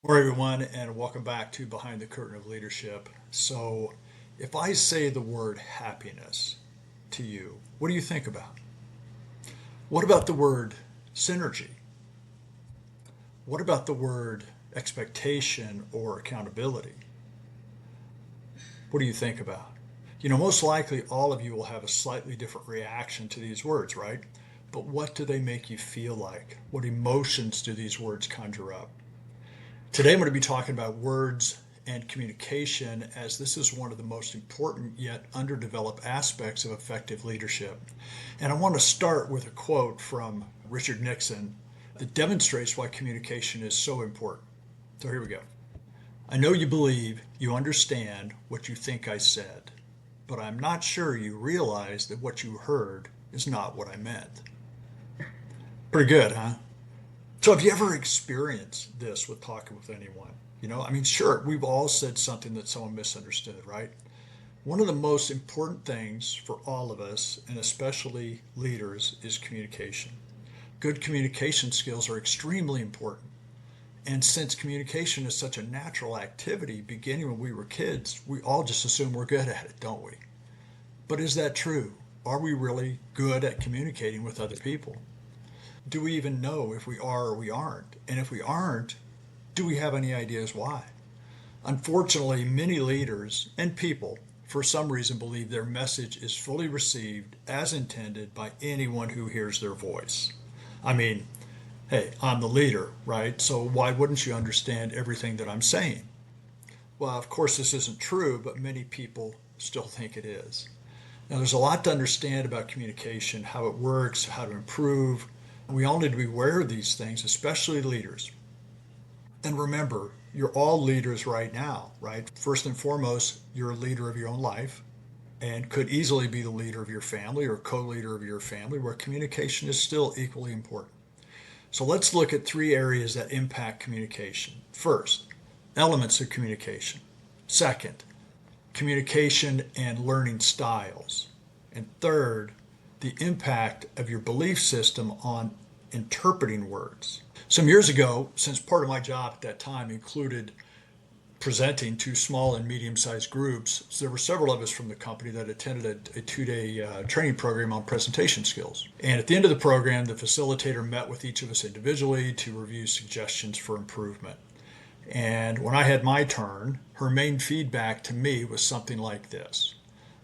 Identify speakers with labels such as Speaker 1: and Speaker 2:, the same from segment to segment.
Speaker 1: Hello, everyone, and welcome back to Behind the Curtain of Leadership. So, if I say the word happiness to you, what do you think about? What about the word synergy? What about the word expectation or accountability? What do you think about? Most likely all of you will have a slightly different reaction to these words, right? But what do they make you feel like? What emotions do these words conjure up? Today I'm going to be talking about words and communication, as this is one of the most important yet underdeveloped aspects of effective leadership. And I want to start with a quote from Richard Nixon that demonstrates why communication is so important. So here we go. I know you believe you understand what you think I said, but I'm not sure you realize that what you heard is not what I meant. Pretty good, huh? So have you ever experienced this with talking with anyone? Sure, we've all said something that someone misunderstood, right? One of the most important things for all of us, and especially leaders, is communication. Good communication skills are extremely important. And since communication is such a natural activity, beginning when we were kids, we all just assume we're good at it, don't we? But is that true? Are we really good at communicating with other people? Do we even know if we are or we aren't? And if we aren't, do we have any ideas why? Unfortunately, many leaders and people, for some reason, believe their message is fully received as intended by anyone who hears their voice. I mean, hey, I'm the leader, right? So why wouldn't you understand everything that I'm saying? Well, of course, this isn't true, but many people still think it is. Now, there's a lot to understand about communication, how it works, how to improve. We all need to be aware of these things, especially leaders. And remember, you're all leaders right now, right? First and foremost, you're a leader of your own life and could easily be the leader of your family or co-leader of your family, where communication is still equally important. So let's look at three areas that impact communication. First, elements of communication. Second, communication and learning styles. And third, the impact of your belief system on interpreting words. Some years ago, since part of my job at that time included presenting to small and medium-sized groups, so there were several of us from the company that attended a two-day training program on presentation skills. And at the end of the program, the facilitator met with each of us individually to review suggestions for improvement. And when I had my turn, her main feedback to me was something like this.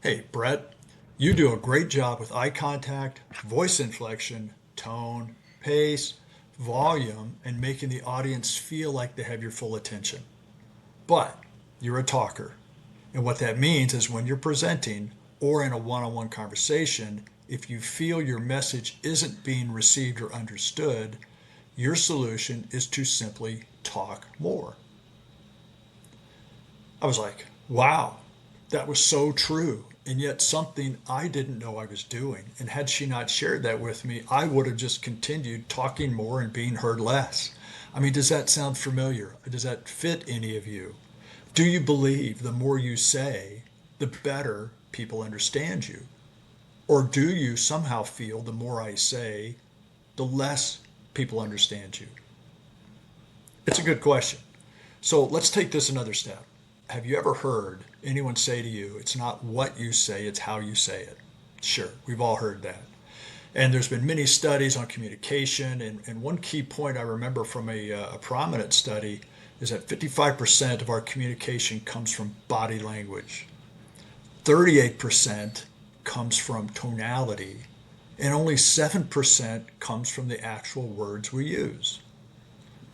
Speaker 1: Hey, Brett, you do a great job with eye contact, voice inflection, tone, pace, volume, and making the audience feel like they have your full attention. But you're a talker. And what that means is when you're presenting or in a one-on-one conversation, if you feel your message isn't being received or understood, your solution is to simply talk more. I was like, wow, that was so true. And yet something I didn't know I was doing. And had she not shared that with me, I would have just continued talking more and being heard less. Does that sound familiar? Does that fit any of you? Do you believe the more you say, the better people understand you? Or do you somehow feel the more I say, the less people understand you? It's a good question. So let's take this another step. Have you ever heard anyone say to you, it's not what you say, it's how you say it? Sure, we've all heard that. And there's been many studies on communication. And one key point I remember from a prominent study is that 55% of our communication comes from body language, 38% comes from tonality, and only 7% comes from the actual words we use.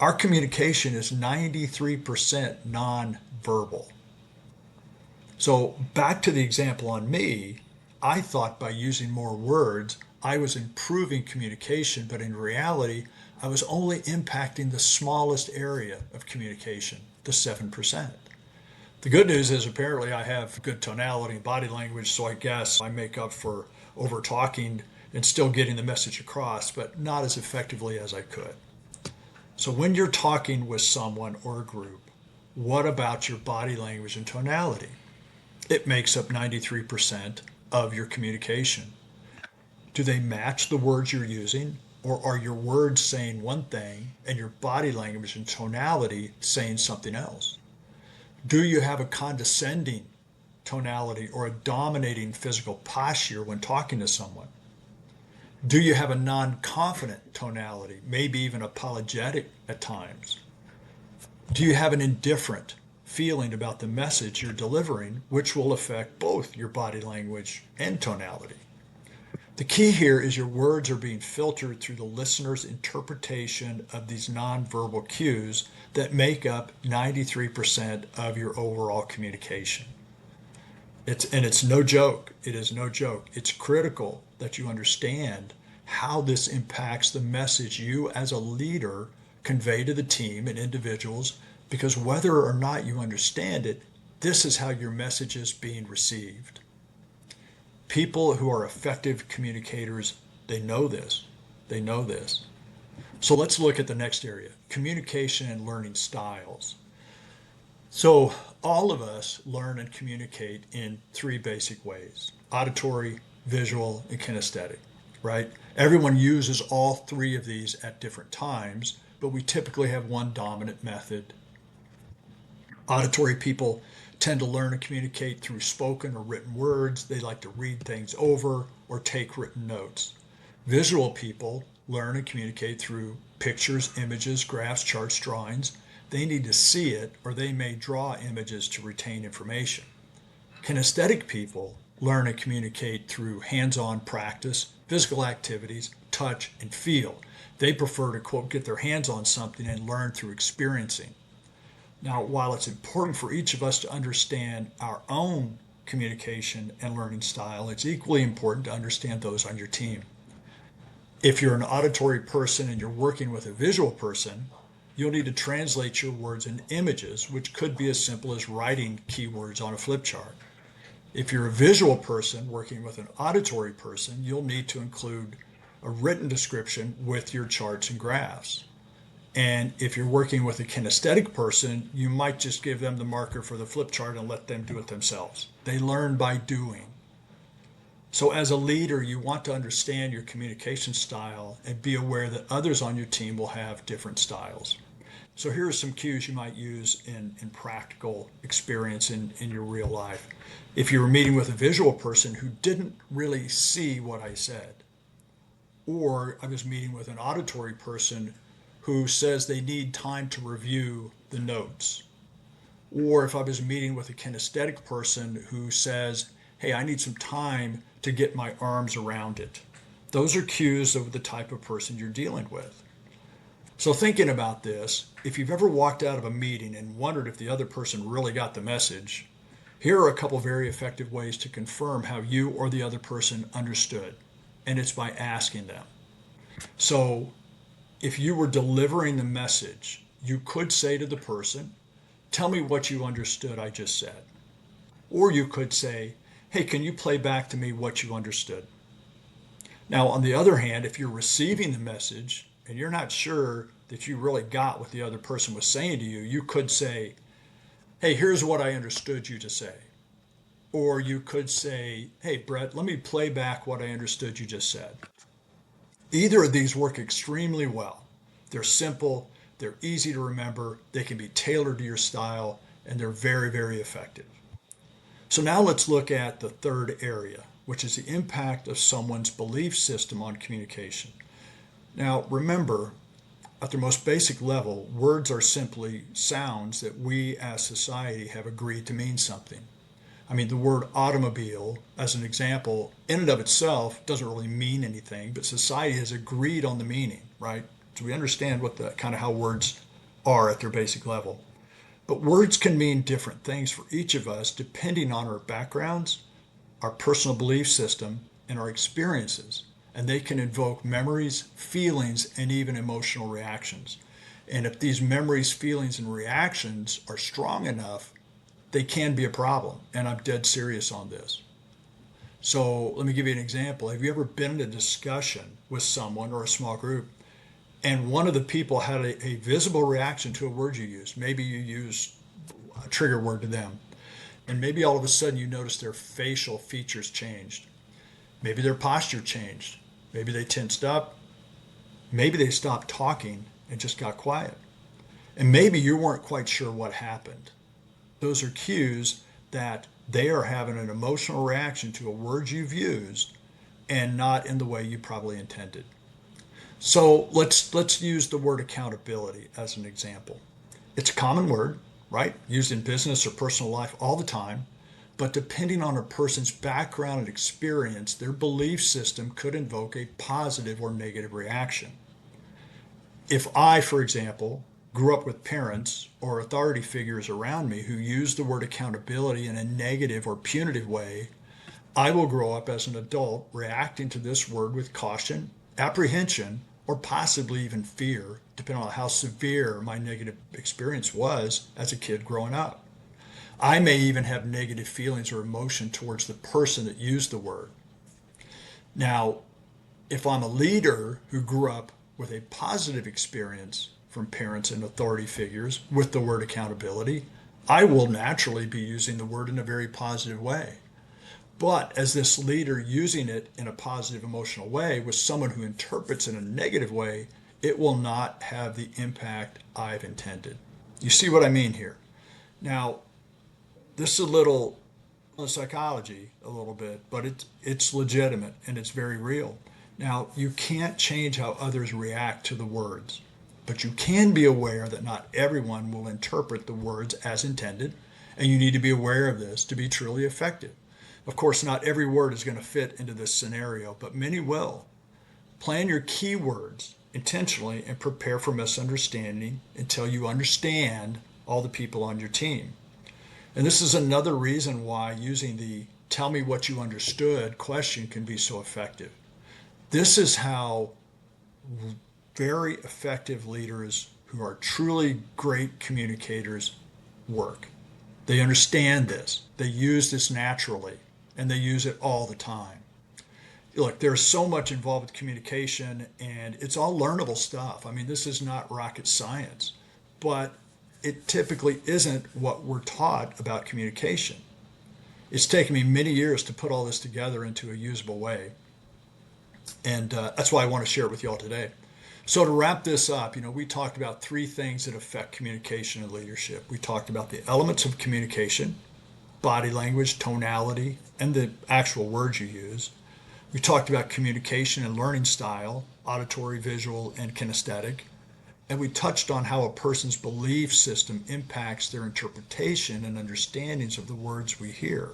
Speaker 1: Our communication is 93% nonverbal. So back to the example on me, I thought by using more words, I was improving communication, but in reality, I was only impacting the smallest area of communication, the 7%. The good news is apparently I have good tonality and body language, so I guess I make up for over talking and still getting the message across, but not as effectively as I could. So when you're talking with someone or a group, what about your body language and tonality? It makes up 93% of your communication. Do they match the words you're using, Or are your words saying one thing and your body language and tonality saying something else? Do you have a condescending tonality or a dominating physical posture when talking to someone? Do you have a non-confident tonality, maybe even apologetic at times? Do you have an indifferent feeling about the message you're delivering, which will affect both your body language and tonality? The key here is your words are being filtered through the listener's interpretation of these nonverbal cues that make up 93% of your overall communication. It's no joke. It is no joke. It's critical that you understand how this impacts the message you as a leader convey to the team and individuals, because whether or not you understand it, this is how your message is being received. People who are effective communicators, they know this. They know this. So let's look at the next area, communication and learning styles. So all of us learn and communicate in three basic ways: auditory, visual, and kinesthetic, right? Everyone uses all three of these at different times, but we typically have one dominant method. Auditory people tend to learn and communicate through spoken or written words. They like to read things over or take written notes. Visual people learn and communicate through pictures, images, graphs, charts, drawings. They need to see it, or they may draw images to retain information. Kinesthetic people learn and communicate through hands-on practice, physical activities, touch, and feel. They prefer to, quote, get their hands on something and learn through experiencing. Now, while it's important for each of us to understand our own communication and learning style, it's equally important to understand those on your team. If you're an auditory person and you're working with a visual person, you'll need to translate your words into images, which could be as simple as writing keywords on a flip chart. If you're a visual person working with an auditory person, you'll need to include a written description with your charts and graphs. And if you're working with a kinesthetic person, you might just give them the marker for the flip chart and let them do it themselves. They learn by doing. So as a leader, you want to understand your communication style and be aware that others on your team will have different styles. So here are some cues you might use in practical experience in your real life. If you were meeting with a visual person who didn't really see what I said, or I was meeting with an auditory person who says they need time to review the notes, or if I was meeting with a kinesthetic person who says, hey, I need some time to get my arms around it. Those are cues of the type of person you're dealing with. So thinking about this, if you've ever walked out of a meeting and wondered if the other person really got the message, here are a couple very effective ways to confirm how you or the other person understood, and it's by asking them. So if you were delivering the message, you could say to the person, tell me what you understood I just said. Or you could say, hey, can you play back to me what you understood? Now, on the other hand, if you're receiving the message and you're not sure that you really got what the other person was saying to you, you could say, hey, here's what I understood you to say. Or you could say, hey, Brett, let me play back what I understood you just said. Either of these work extremely well. They're simple, they're easy to remember, they can be tailored to your style, and they're very, very effective. So now let's look at the third area, which is the impact of someone's belief system on communication. Now, remember, at their most basic level, words are simply sounds that we as society have agreed to mean something. I mean, the word automobile, as an example, in and of itself doesn't really mean anything, but society has agreed on the meaning, right? So we understand what the kind of how words are at their basic level. But words can mean different things for each of us depending on our backgrounds, our personal belief system, and our experiences. And they can invoke memories, feelings, and even emotional reactions. And if these memories, feelings, and reactions are strong enough, they can be a problem, and I'm dead serious on this. So let me give you an example. Have you ever been in a discussion with someone or a small group, and one of the people had a visible reaction to a word you used? Maybe you used a trigger word to them, and maybe all of a sudden you notice their facial features changed. Maybe their posture changed. Maybe they tensed up. Maybe they stopped talking and just got quiet. And maybe you weren't quite sure what happened. Those are cues that they are having an emotional reaction to a word you've used and not in the way you probably intended. So let's use the word accountability as an example. It's a common word, right? Used in business or personal life all the time. But depending on a person's background and experience, their belief system could invoke a positive or negative reaction. If I, for example, grew up with parents or authority figures around me who use the word accountability in a negative or punitive way, I will grow up as an adult reacting to this word with caution, apprehension, or possibly even fear, depending on how severe my negative experience was as a kid growing up. I may even have negative feelings or emotion towards the person that used the word. Now, if I'm a leader who grew up with a positive experience from parents and authority figures with the word accountability, I will naturally be using the word in a very positive way. But as this leader using it in a positive emotional way with someone who interprets it in a negative way, it will not have the impact I've intended. You see what I mean here? Now, this is a little psychology, a little bit, but it's legitimate and it's very real. Now, you can't change how others react to the words, but you can be aware that not everyone will interpret the words as intended, and you need to be aware of this to be truly effective. Of course, not every word is going to fit into this scenario, but many will. Plan your keywords intentionally and prepare for misunderstanding until you understand all the people on your team. And this is another reason why using the "tell me what you understood" question can be so effective. This is how very effective leaders who are truly great communicators work. They understand this, they use this naturally, and they use it all the time. Look, there's so much involved with communication, and it's all learnable stuff. I mean, this is not rocket science, but it typically isn't what we're taught about communication. It's taken me many years to put all this together into a usable way, and that's why I want to share it with you all today. So to wrap this up, we talked about three things that affect communication and leadership. We talked about the elements of communication: body language, tonality, and the actual words you use. We talked about communication and learning style: auditory, visual, and kinesthetic. And we touched on how a person's belief system impacts their interpretation and understandings of the words we hear.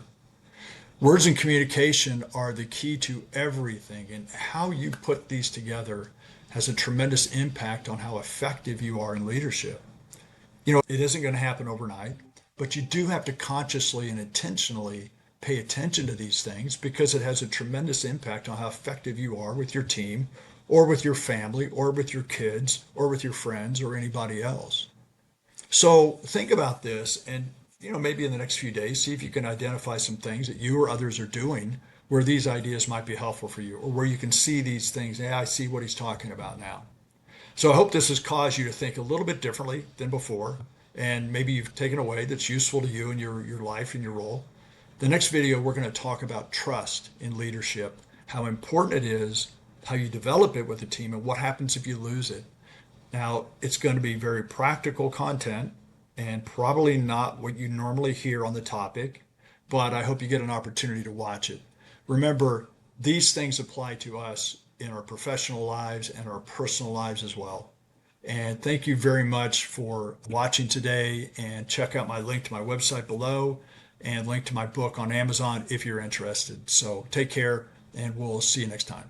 Speaker 1: Words and communication are the key to everything, and how you put these together has a tremendous impact on how effective you are in leadership. It isn't going to happen overnight, but you do have to consciously and intentionally pay attention to these things because it has a tremendous impact on how effective you are with your team, or with your family, or with your kids, or with your friends, or anybody else. So think about this, and maybe in the next few days, see if you can identify some things that you or others are doing where these ideas might be helpful for you, or where you can see these things. Yeah, I see what he's talking about now. So I hope this has caused you to think a little bit differently than before, and maybe you've taken away that's useful to you in your life and your role. The next video, we're going to talk about trust in leadership, how important it is, how you develop it with a team, and what happens if you lose it. Now, it's going to be very practical content and probably not what you normally hear on the topic, but I hope you get an opportunity to watch it. Remember, these things apply to us in our professional lives and our personal lives as well. And thank you very much for watching today, and check out my link to my website below and link to my book on Amazon if you're interested. So take care, and we'll see you next time.